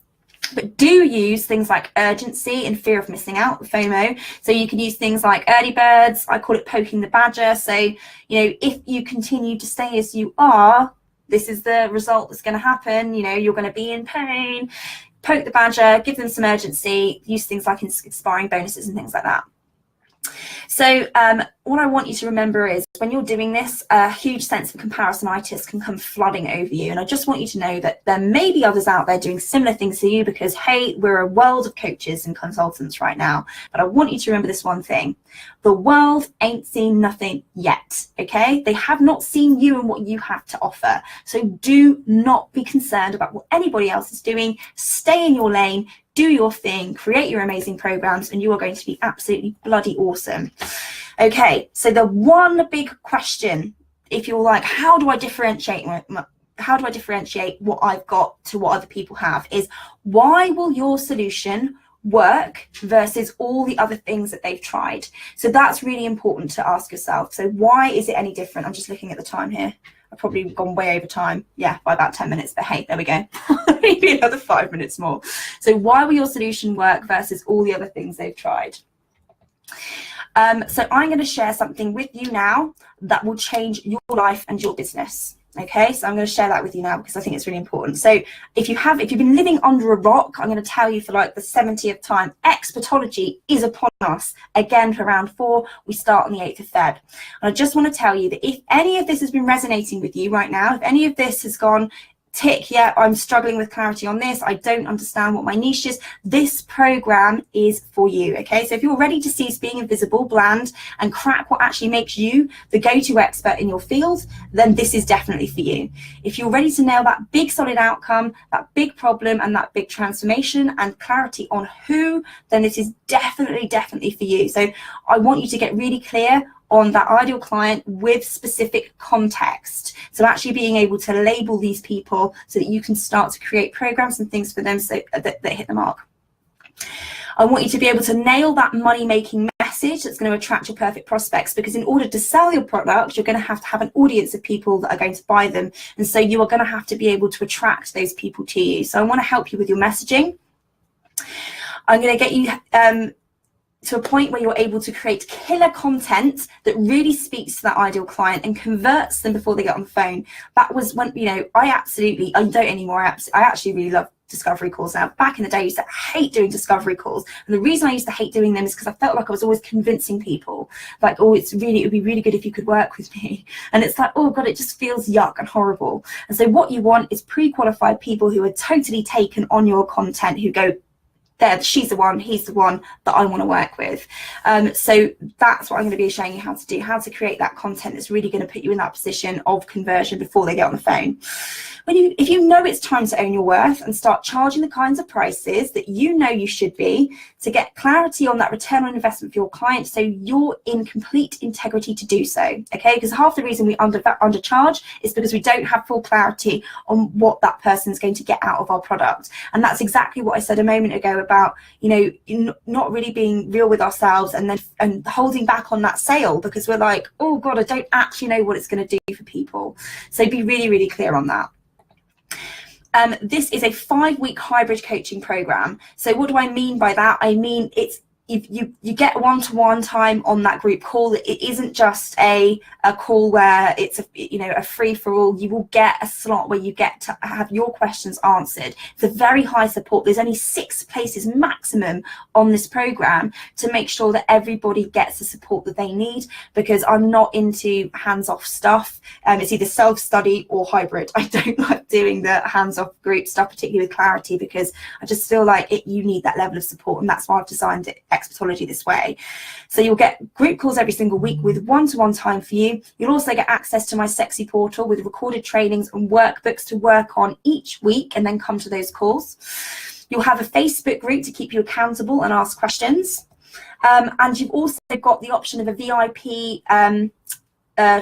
But do use things like urgency and fear of missing out, FOMO. So you can use things like early birds. I call it poking the badger. So, if you continue to stay as you are, this is the result that's going to happen. You're going to be in pain. Poke the badger, give them some urgency, use things like inspiring bonuses and things like that. So what I want you to remember is when you're doing this, a huge sense of comparisonitis can come flooding over you. And I just want you to know that there may be others out there doing similar things to you because, hey, we're a world of coaches and consultants right now. But I want you to remember this one thing. The world ain't seen nothing yet, okay? They have not seen you and what you have to offer. So do not be concerned about what anybody else is doing. Stay in your lane. Do your thing, create your amazing programs, and you are going to be absolutely bloody awesome. Okay, so the one big question, if you're like, how do I differentiate what I've got to what other people have, is why will your solution work versus all the other things that they've tried? So that's really important to ask yourself. So why is it any different? I'm just looking at the time here. I've probably gone way over time, by about 10 minutes, but hey, there we go. Maybe another 5 minutes more. So why will your solution work versus all the other things they've tried? So I'm going to share something with you now that will change your life and your business. Okay, so I'm going to share that with you now because I think it's really important. So if you've been living under a rock, I'm going to tell you for like the 70th time, Expertology is upon us again for round 4. We start on the 8th of Feb. And I just want to tell you that if any of this has been resonating with you right now, if any of this has gone, tick, yeah, I'm struggling with clarity on this, I don't understand what my niche is, this program is for you. Okay, so if you're ready to cease being invisible, bland, and crack what actually makes you the go-to expert in your field, then this is definitely for you. If you're ready to nail that big solid outcome, that big problem, and that big transformation and clarity on who, then this is definitely for you. So I want you to get really clear on that ideal client with specific context. So actually being able to label these people so that you can start to create programs and things for them so that hit the mark. I want you to be able to nail that money-making message that's going to attract your perfect prospects, because in order to sell your product, you're going to have an audience of people that are going to buy them. And so you are going to have to be able to attract those people to you. So I want to help you with your messaging. I'm going to get you to a point where you're able to create killer content that really speaks to that ideal client and converts them before they get on the phone. That was when, you know, I don't anymore. I actually really love discovery calls now. Back in the day, I used to hate doing discovery calls. And the reason I used to hate doing them is because I felt like I was always convincing people, like, oh, it would be really good if you could work with me. And it's like, oh God, it just feels yuck and horrible. And so what you want is pre-qualified people who are totally taken on your content, who go, there, she's the one, he's the one that I want to work with. So that's what I'm going to be showing you how to do, how to create that content that's really going to put you in that position of conversion before they get on the phone. If you know it's time to own your worth and start charging the kinds of prices that you know you should be, to get clarity on that return on investment for your client, so you're in complete integrity to do so, okay? Because half the reason we undercharge is because we don't have full clarity on what that person's going to get out of our product. And that's exactly what I said a moment ago about, you know, not really being real with ourselves and holding back on that sale because we're like, oh God, I don't actually know what it's going to do for people. So be really, really clear on that. This is a 5-week hybrid coaching program. So what do I mean by that? I mean, it's if you get one-to-one time on that group call. It isn't just a call where it's a free-for-all. You will get a slot where you get to have your questions answered. It's a very high support. There's only 6 places maximum on this program to make sure that everybody gets the support that they need, because I'm not into hands-off stuff. It's either self-study or hybrid. I don't like doing the hands-off group stuff, particularly with clarity, because I just feel like you need that level of support, and that's why I've designed it Expertology this way. So you'll get group calls every single week with one-to-one time for you. You'll also get access to my sexy portal with recorded trainings and workbooks to work on each week and then come to those calls. You'll have a Facebook group to keep you accountable and ask questions. And you've also got the option of a VIP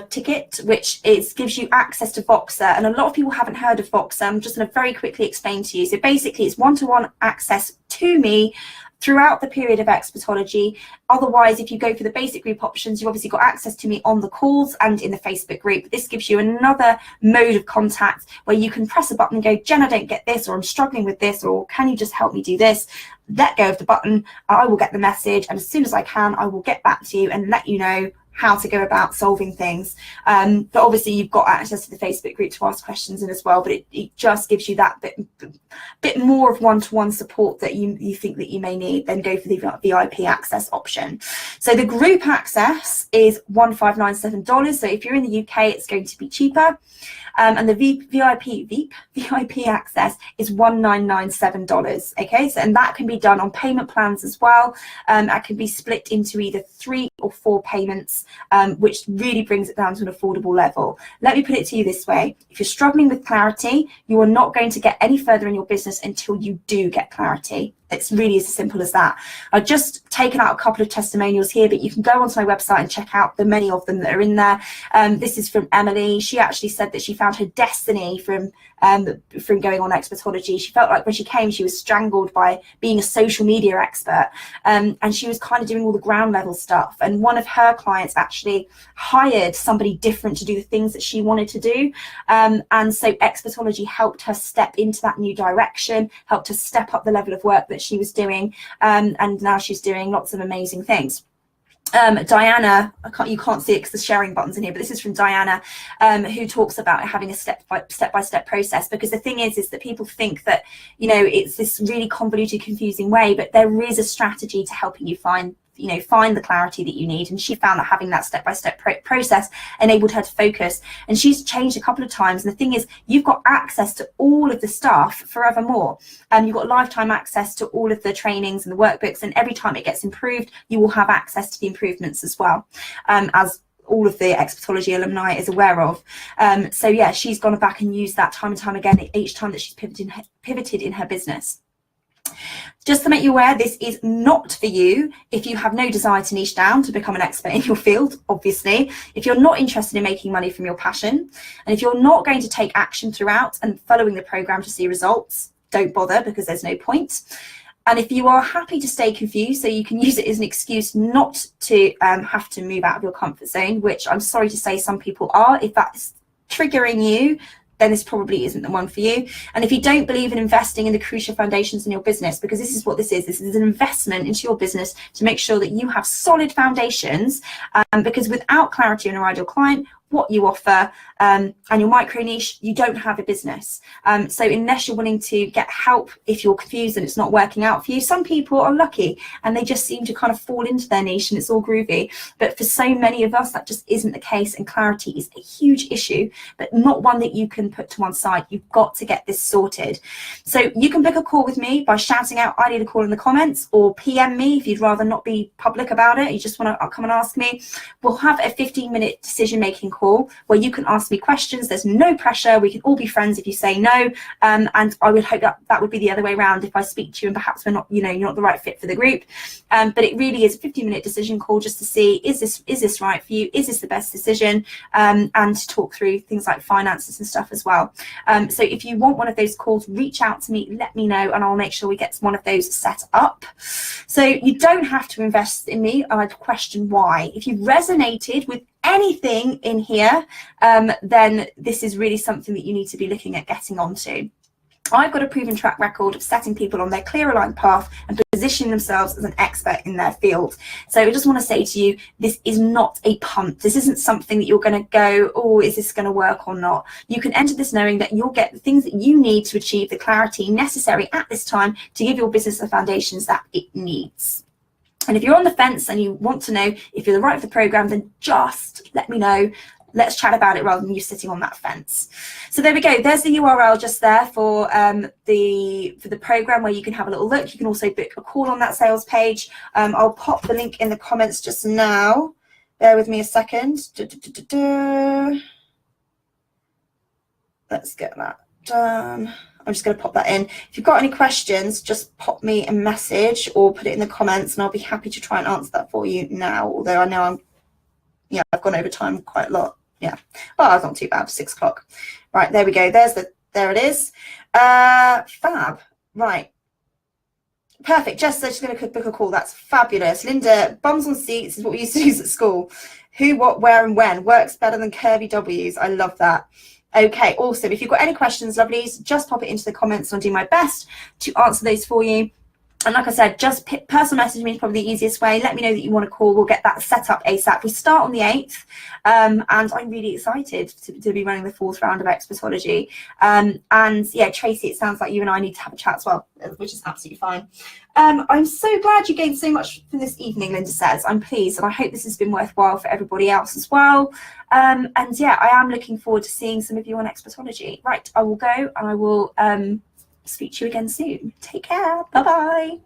ticket, which gives you access to Voxer. And a lot of people haven't heard of Voxer. I'm just going to very quickly explain to you. So basically it's one-to-one access to me throughout the period of Expertology. Otherwise, if you go for the basic group options, you've obviously got access to me on the calls and in the Facebook group. This gives you another mode of contact where you can press a button and go, Jen, I don't get this, or I'm struggling with this, or can you just help me do this? Let go of the button, I will get the message, and as soon as I can, I will get back to you and let you know how to go about solving things. But obviously you've got access to the Facebook group to ask questions in as well, but it just gives you that bit more of one-to-one support that you think that you may need. Then go for the VIP access option. So the group access is $1,597. So if you're in the UK, it's going to be cheaper. And the VIP access is $1,997. Okay, so and that can be done on payment plans as well. That can be split into either 3 or 4 payments, which really brings it down to an affordable level. Let me put it to you this way: if you're struggling with clarity, you are not going to get any further in your business until you do get clarity. It's really as simple as that. I've just taken out a couple of testimonials here, but you can go onto my website and check out the many of them that are in there. This is from Emily. She actually said that she found her destiny from going on Expertology. She felt like when she came, she was strangled by being a social media expert, and she was kind of doing all the ground level stuff. And one of her clients actually hired somebody different to do the things that she wanted to do. And so Expertology helped her step into that new direction, helped her step up the level of work that she was doing, and now she's doing lots of amazing things. Diana, you can't see it because the sharing button's in here, but this is from Diana, who talks about having a step-by-step process, because the thing is that people think that, you know, it's this really convoluted, confusing way, but there is a strategy to helping you find the clarity that you need. And she found that having that step-by-step process enabled her to focus, and she's changed a couple of times. And the thing is, you've got access to all of the stuff forevermore. You've got lifetime access to all of the trainings and the workbooks, and every time it gets improved, you will have access to the improvements as well, as all of the Expertology alumni is aware of. So yeah, she's gone back and used that time and time again each time that she's pivoted in her business. Just to make you aware, this is not for you if you have no desire to niche down to become an expert in your field, obviously. If you're not interested in making money from your passion, and if you're not going to take action throughout and following the program to see results, don't bother, because there's no point. And if you are happy to stay confused, so you can use it as an excuse not to have to move out of your comfort zone, which I'm sorry to say some people are. If that's triggering you, then this probably isn't the one for you. And if you don't believe in investing in the crucial foundations in your business, because this is what this is an investment into your business to make sure that you have solid foundations, because without clarity on your ideal client, what you offer, and your micro niche, you don't have a business. So unless you're willing to get help if you're confused and it's not working out for you, some people are lucky and they just seem to kind of fall into their niche and it's all groovy. But for so many of us, that just isn't the case, and clarity is a huge issue, but not one that you can put to one side. You've got to get this sorted. So you can book a call with me by shouting out "I need a call" in the comments, or PM me if you'd rather not be public about it. You just want to come and ask me. We'll have a 15-minute decision-making call where you can ask me questions. There's no pressure. We can all be friends if you say no. And I would hope that that would be the other way around if I speak to you and perhaps we're not, you're not the right fit for the group. But it really is a 15-minute decision call just to see, is this right for you? Is this the best decision? And to talk through things like finances and stuff as well. So if you want one of those calls, reach out to me, let me know, and I'll make sure we get one of those set up. So you don't have to invest in me. I'd question why. If you resonated with anything in here, then this is really something that you need to be looking at getting onto. I've got a proven track record of setting people on their clear aligned path and positioning themselves as an expert in their field. So I just want to say to you, this is not a punt. This isn't something that you're going to go, oh, is this going to work or not? You can enter this knowing that you'll get the things that you need to achieve the clarity necessary at this time to give your business the foundations that it needs. And if you're on the fence and you want to know if you're the right for the program, then just let me know. Let's chat about it rather than you sitting on that fence. So there we go. There's the URL just there for the program where you can have a little look. You can also book a call on that sales page. I'll pop the link in the comments just now. Bear with me a second. Let's get that done. I'm just going to pop that in. If you've got any questions, just pop me a message or put it in the comments and I'll be happy to try and answer that for you now. Although I know I've gone over time quite a lot. Yeah. Oh, it's not too bad. 6 o'clock. Right, there we go. There it is. Fab. Right. Perfect. Jess said she's going to book a call. That's fabulous. Linda, bums on seats is what we used to use at school. Who, what, where, and when works better than curvy W's. I love that. Okay, awesome. If you've got any questions, lovelies, just pop it into the comments and I'll do my best to answer those for you. And like I said, just personal message me is probably the easiest way. Let me know that you want to call. We'll get that set up ASAP. We start on the 8th, and I'm really excited to be running the 4th round of Expertology. And yeah, Tracy, it sounds like you and I need to have a chat as well, which is absolutely fine. I'm so glad you gained so much for this evening, Linda says. I'm pleased, and I hope this has been worthwhile for everybody else as well. And yeah, I am looking forward to seeing some of you on Expertology. Right, I will go and I will speak to you again soon. Take care. Bye-bye.